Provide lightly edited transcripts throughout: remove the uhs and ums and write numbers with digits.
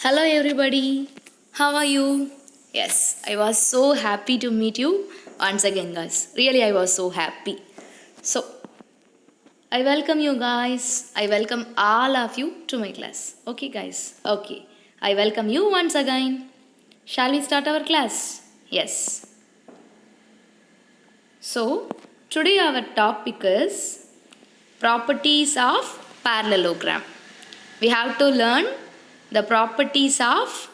Hello, everybody. How are you? Yes, I was so happy to meet you once again, guys. Really, I was so happy. So, I welcome you guys. I welcome all of you to my class. Okay, guys. Okay. I welcome you once again. Shall we start our class? Yes. So, today our topic is properties of parallelogram. We have to learn the properties of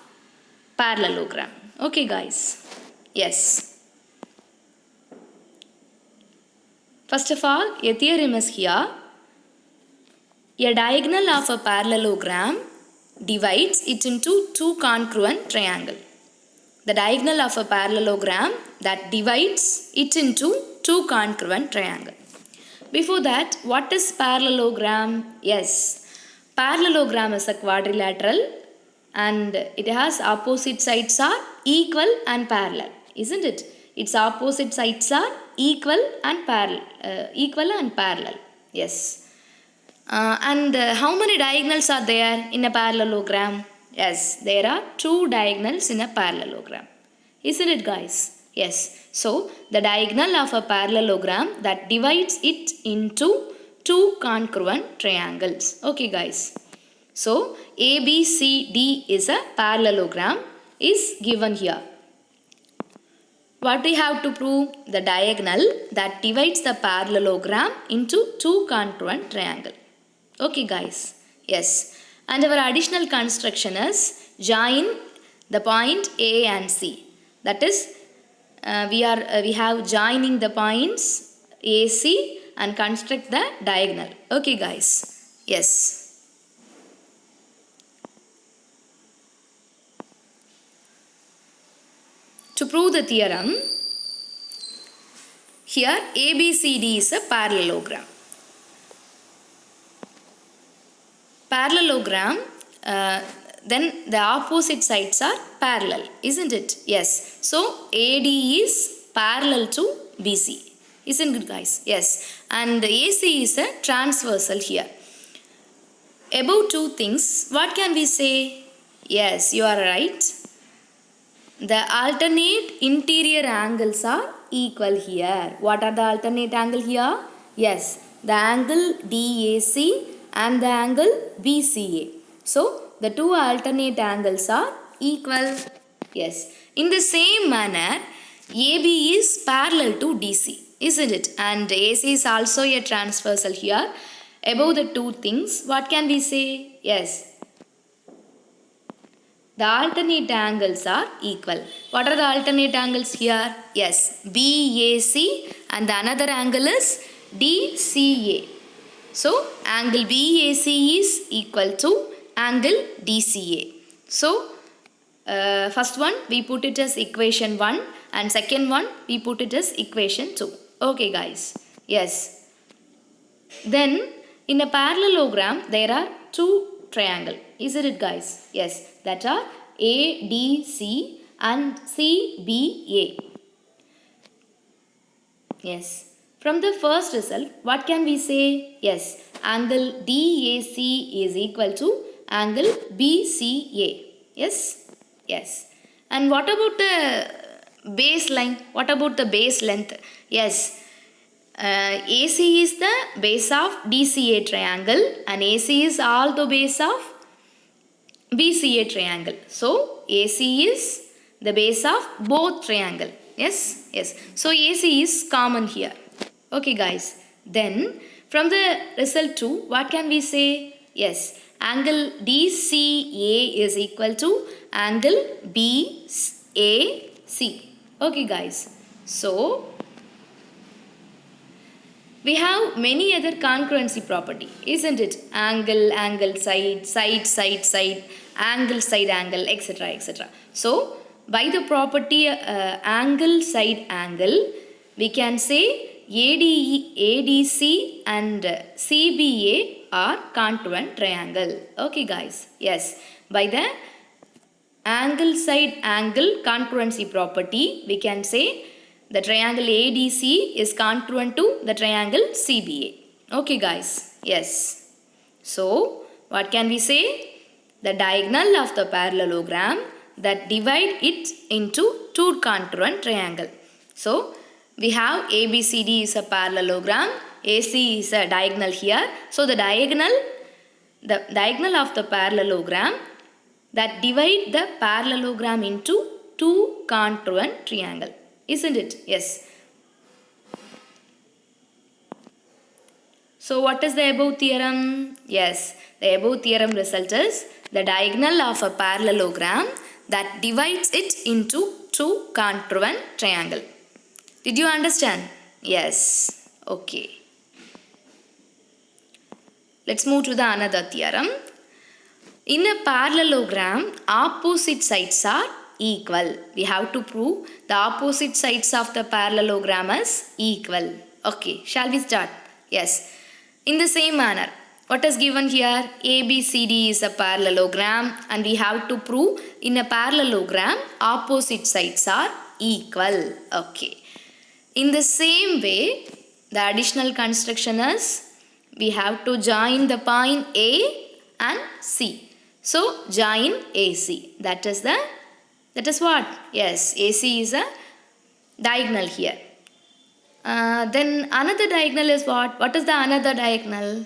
parallelogram. Okay, guys. Yes. First of all, a theorem is here. A diagonal of a parallelogram divides it into two congruent triangles. The diagonal of a parallelogram that divides it into two congruent triangles. Before that, what is parallelogram? Yes, parallelogram is a quadrilateral and it has opposite sides are equal and parallel, isn't it? Its opposite sides are equal and parallel. Yes. And how many diagonals are there in a parallelogram? Yes, there are two diagonals in a parallelogram. Isn't it, guys? Yes. So, the diagonal of a parallelogram that divides it into two congruent triangles. Okay, guys. So, ABCD is a parallelogram is given here. What we have to prove? The diagonal that divides the parallelogram into two congruent triangles. Okay, guys. Yes. And our additional construction is join the point A and C. That is, we have joining the points AC and construct the diagonal. Okay, guys. Yes. To prove the theorem, here ABCD is a parallelogram. Parallelogram, then the opposite sides are parallel, isn't it? Yes. So, AD is parallel to BC. Isn't it, guys? Yes. And AC is a transversal here. Above two things, what can we say? Yes, you are right. The alternate interior angles are equal here. What are the alternate angle here? Yes, the angle DAC and the angle BCA. So, the two alternate angles are equal. Yes. In the same manner, AB is parallel to DC, isn't it? And AC is also a transversal here. Above the two things, what can we say? Yes, the alternate angles are equal. What are the alternate angles here? Yes, BAC and the another angle is DCA. So, angle BAC is equal to angle DCA. So, first one we put it as equation 1 and second one we put it as equation 2. Okay, guys. Yes. Then, in a parallelogram, there are two triangles. Isn't it, guys? Yes, that are ADC and CBA. Yes. From the first result, what can we say? Yes, angle DAC is equal to angle BCA. Yes? Yes. And what about the baseline? What about the base length? Yes, AC is the base of DCA triangle and AC is also base of BCA triangle. So, AC is the base of both triangle. Yes, yes. So, AC is common here. Okay, guys. Then, from the result 2, what can we say? Yes, angle DCA is equal to angle BAC. Okay, guys. So, we have many other congruency property, isn't it? Angle, angle, side, side, side, side, angle, etc., etc. So, by the property angle, side, angle, we can say ADC and CBA are congruent triangle. Okay, guys. Yes. By the angle, side, angle congruency property, we can say the triangle ADC is congruent to the triangle CBA. Okay, guys. Yes. So, what can we say? the diagonal of the parallelogram that divide it into two congruent triangle. So we have ABCD is a parallelogram, AC is a diagonal here. So the diagonal of the parallelogram that divide the parallelogram into two congruent triangle. Isn't it? Yes. So what is the above theorem? Yes, the above theorem result is the diagonal of a parallelogram that divides it into two congruent triangle. Did you understand? Yes. Okay. Let's move to the another theorem. In a parallelogram, opposite sides are equal. We have to prove the opposite sides of the parallelogram is equal. Okay, shall we start? Yes. In the same manner, what is given here? ABCD is a parallelogram and we have to prove in a parallelogram opposite sides are equal. Okay. In the same way, the additional construction is we have to join the point A and C. So join AC. That is what? Yes, AC is a diagonal here. Then another diagonal is what? What is the another diagonal?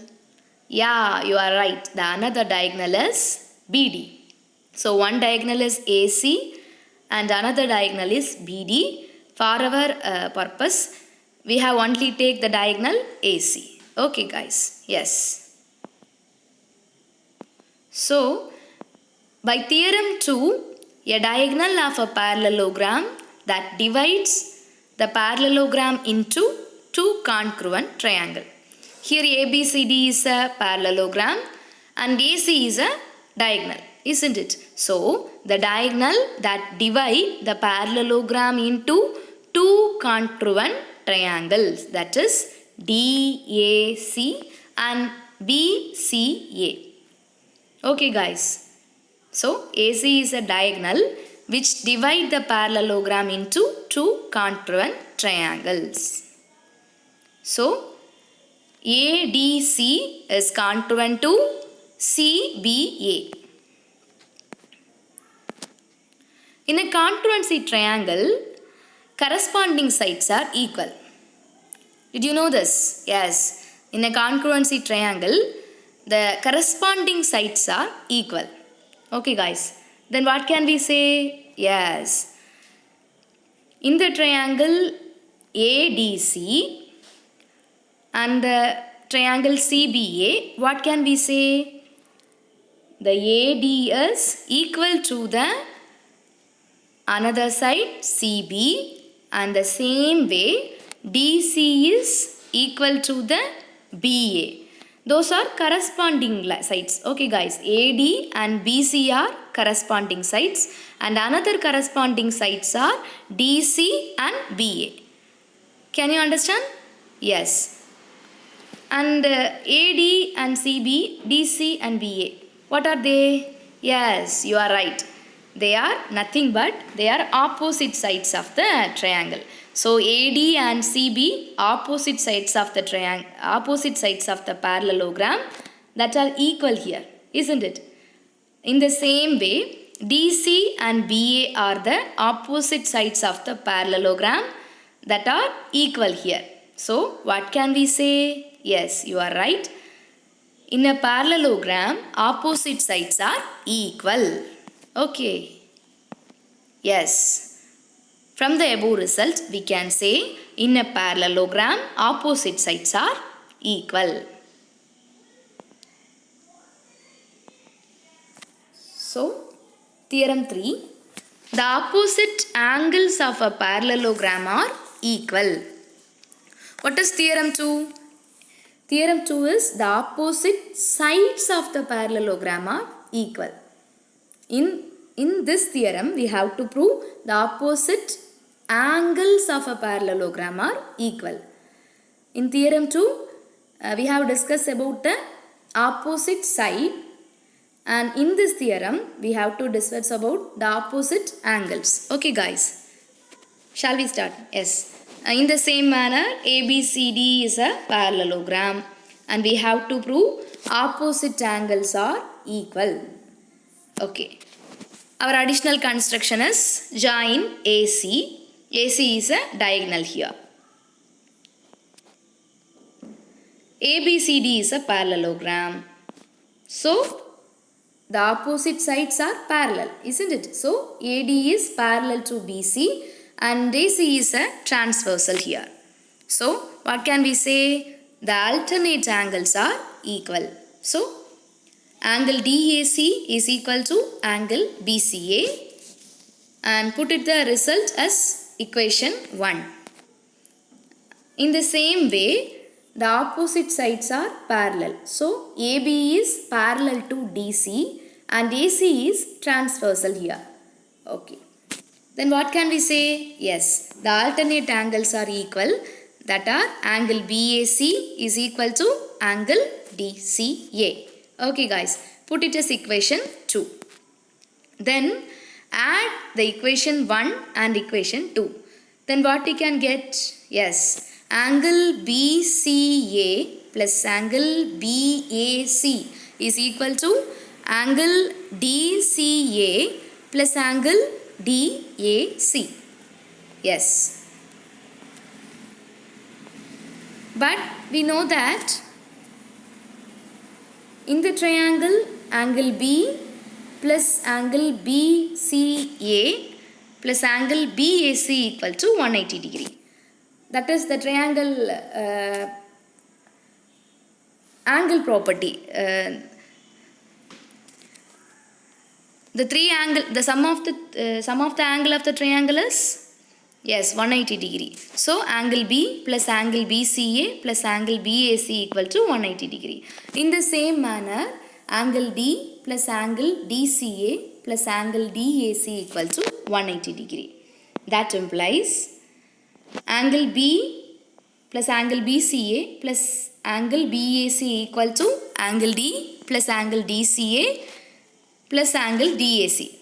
Yeah, you are right. The another diagonal is BD. So one diagonal is AC and another diagonal is BD. For our purpose, we have only take the diagonal AC. Okay guys. Yes. So, by theorem 2, a diagonal of a parallelogram that divides the parallelogram into two congruent triangle. Here ABCD is a parallelogram and AC is a diagonal, isn't it? So, the diagonal that divide the parallelogram into two congruent triangles, that is DAC and BCA. Okay guys. So, AC is a diagonal which divide the parallelogram into two congruent triangles. So, ADC is congruent to CBA. In a congruency triangle, corresponding sides are equal. Did you know this? Yes. In a congruency triangle, the corresponding sides are equal. Okay guys. Then what can we say? Yes. In the triangle ADC and the triangle CBA, what can we say? The AD is equal to the another side CB and the same way DC is equal to the BA. Those are corresponding sides. Okay guys, AD and BC are corresponding sides and another corresponding sides are DC and BA. Can you understand? Yes. And AD and CB, DC and BA. What are they? Yes, you are right. They are nothing but they are opposite sides of the triangle. So AD and CB opposite sides of the triangle, opposite sides of the parallelogram that are equal here, isn't it? In the same way, DC and BA are the opposite sides of the parallelogram that are equal here. So what can we say? Yes, you are right. In a parallelogram, opposite sides are equal. Okay. Yes. From the above result, we can say in a parallelogram, opposite sides are equal. So, theorem 3, the opposite angles of a parallelogram are equal. What is theorem 2? Theorem 2 is the opposite sides of the parallelogram are equal. In this theorem, we have to prove the opposite angles of a parallelogram are equal. In theorem 2, we have discussed about the opposite side, and in this theorem, we have to discuss about the opposite angles. Okay guys, shall we start? Yes. In the same manner, ABCD is a parallelogram and we have to prove opposite angles are equal. Okay. Our additional construction is join AC. AC is a diagonal here. ABCD is a parallelogram. So, the opposite sides are parallel, isn't it? So, AD is parallel to BC and AC is a transversal here. So, what can we say? The alternate angles are equal. So, angle DAC is equal to angle BCA and put it the result as equation 1. In the same way, the opposite sides are parallel. So, AB is parallel to DC and AC is transversal here. Okay. Then what can we say? Yes, the alternate angles are equal. That are angle BAC is equal to angle DCA. Okay guys, put it as equation 2. Then add the equation 1 and equation 2. Then what we can get? Yes, angle BCA plus angle BAC is equal to angle DCA plus angle DAC. Yes. But we know that in the triangle, angle B plus angle BCA plus angle BAC equal to 180 degree. That is the triangle angle property. The sum of the angle of the triangle is, yes, 180 degree. So, angle B plus angle BCA plus angle BAC equal to 180 degree. In the same manner, angle D plus angle DCA plus angle DAC equal to 180 degree. That implies angle B plus angle BCA plus angle BAC equal to angle D plus angle DCA plus angle DAC.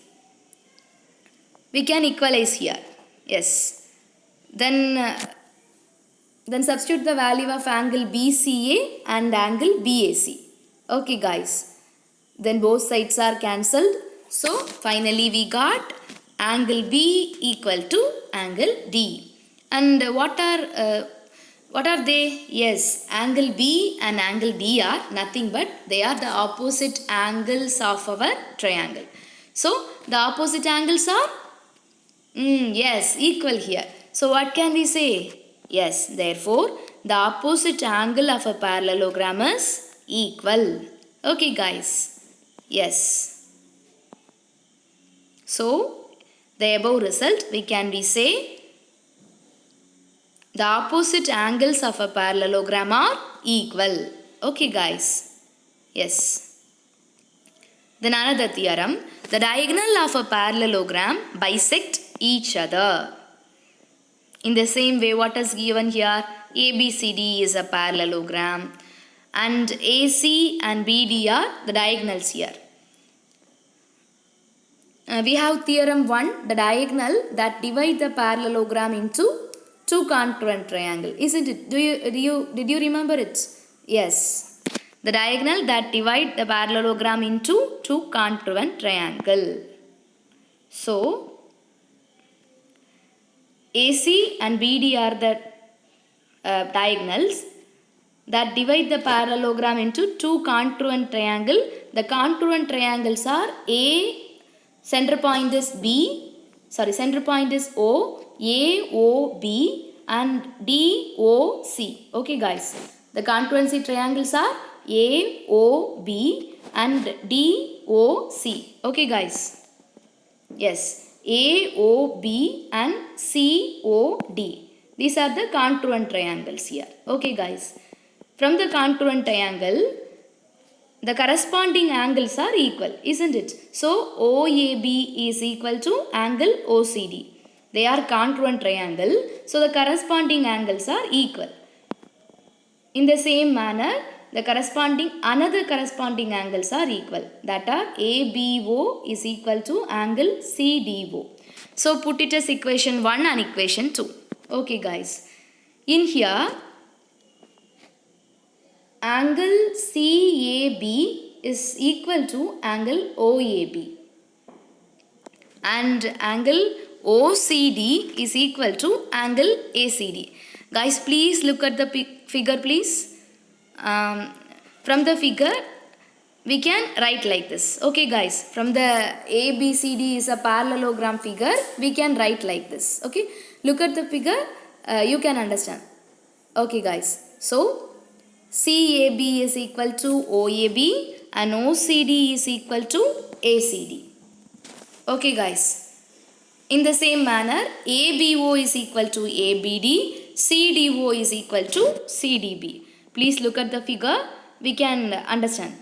We can equalize here. Yes. Then substitute the value of angle BCA and angle BAC. Okay guys. Then both sides are cancelled. So finally we got angle B equal to angle D. And what are they? Yes, angle B and angle D are nothing but they are the opposite angles of our triangle. So the opposite angles are yes, equal here. So what can we say? Yes, therefore the opposite angle of a parallelogram is equal. Okay guys. Yes. So the above result we can say the opposite angles of a parallelogram are equal. Okay guys. Yes. Then another theorem. The diagonal of a parallelogram bisect each other. In the same way, what is given here? ABCD is a parallelogram and AC and BD are the diagonals here. We have theorem 1, the diagonal that divide the parallelogram into two congruent triangle. Isn't it? Did you remember it? Yes. The diagonal that divide the parallelogram into two congruent triangle. So AC and BD are the diagonals that divide the parallelogram into two congruent triangle. The congruent triangles are center point is O, AOB and DOC. Okay guys, the congruency triangles are AOB and DOC. Okay guys. Yes. AOB and COD. These are the congruent triangles here. Okay guys. From the congruent triangle, the corresponding angles are equal, isn't it? So, OAB is equal to angle OCD. They are congruent triangle. So, the corresponding angles are equal. In the same manner, the another corresponding angles are equal. That are ABO is equal to angle CDO. So put it as equation 1 and equation 2. Okay guys. In here, angle CAB is equal to angle OAB. and angle OCD is equal to angle ACD. Guys, please look at the figure, please. From the figure, we can write like this. Okay guys, from the ABCD is a parallelogram figure, we can write like this. Okay, look at the figure, you can understand. Okay guys, so CAB is equal to OAB and OCD is equal to ACD. Okay guys, in the same manner, ABO is equal to ABD, CDO is equal to CDB. Please look at the figure, we can understand.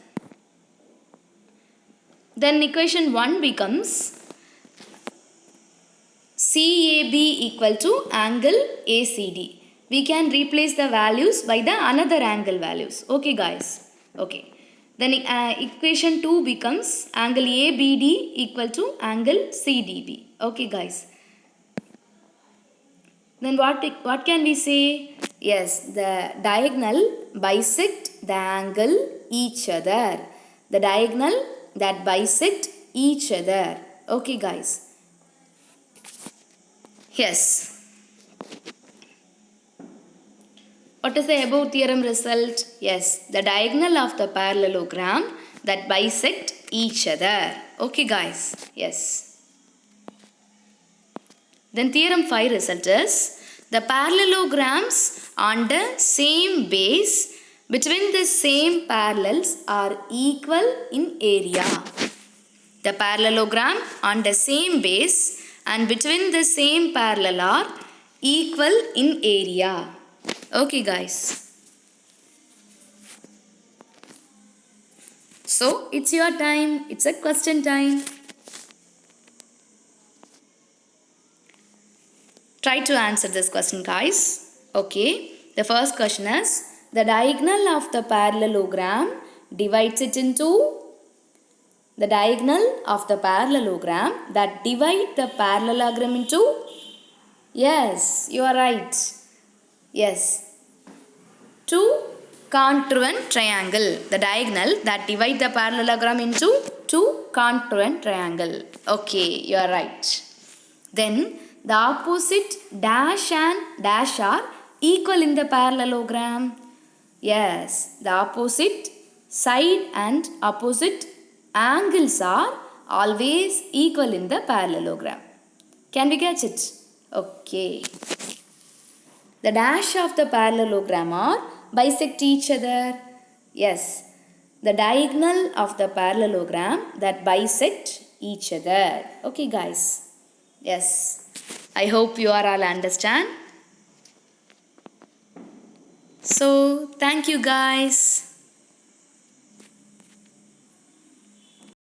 Then equation 1 becomes CAB equal to angle ACD. We can replace the values by the another angle values. Okay guys. Okay. Then equation 2 becomes angle ABD equal to angle CDB. Okay guys. Then what can we say? Yes, the diagonal bisect the angle each other. The diagonal that bisect each other. Okay guys. Yes. What is the above theorem result? Yes, the diagonal of the parallelogram that bisect each other. Okay guys. Yes. Then theorem 5 result is the parallelograms on the same base between the same parallels are equal in area. The parallelogram on the same base and between the same parallel are equal in area. Okay guys. So it's your time. It's a question time. Try to answer this question guys. Okay. The first question is, the diagonal of the parallelogram divides it into the diagonal of the parallelogram that divide the parallelogram into. Yes, you are right. Yes, two congruent triangle. The diagonal that divide the parallelogram into two congruent triangle. Okay, you are right. Then the opposite dash and dash are equal in the parallelogram. Yes, the opposite side and opposite angles are always equal in the parallelogram. Can we catch it? Okay. The dash of the parallelogram are bisect each other. Yes, the diagonal of the parallelogram that bisect each other. Okay guys. Yes, I hope you are all understand. So thank you guys.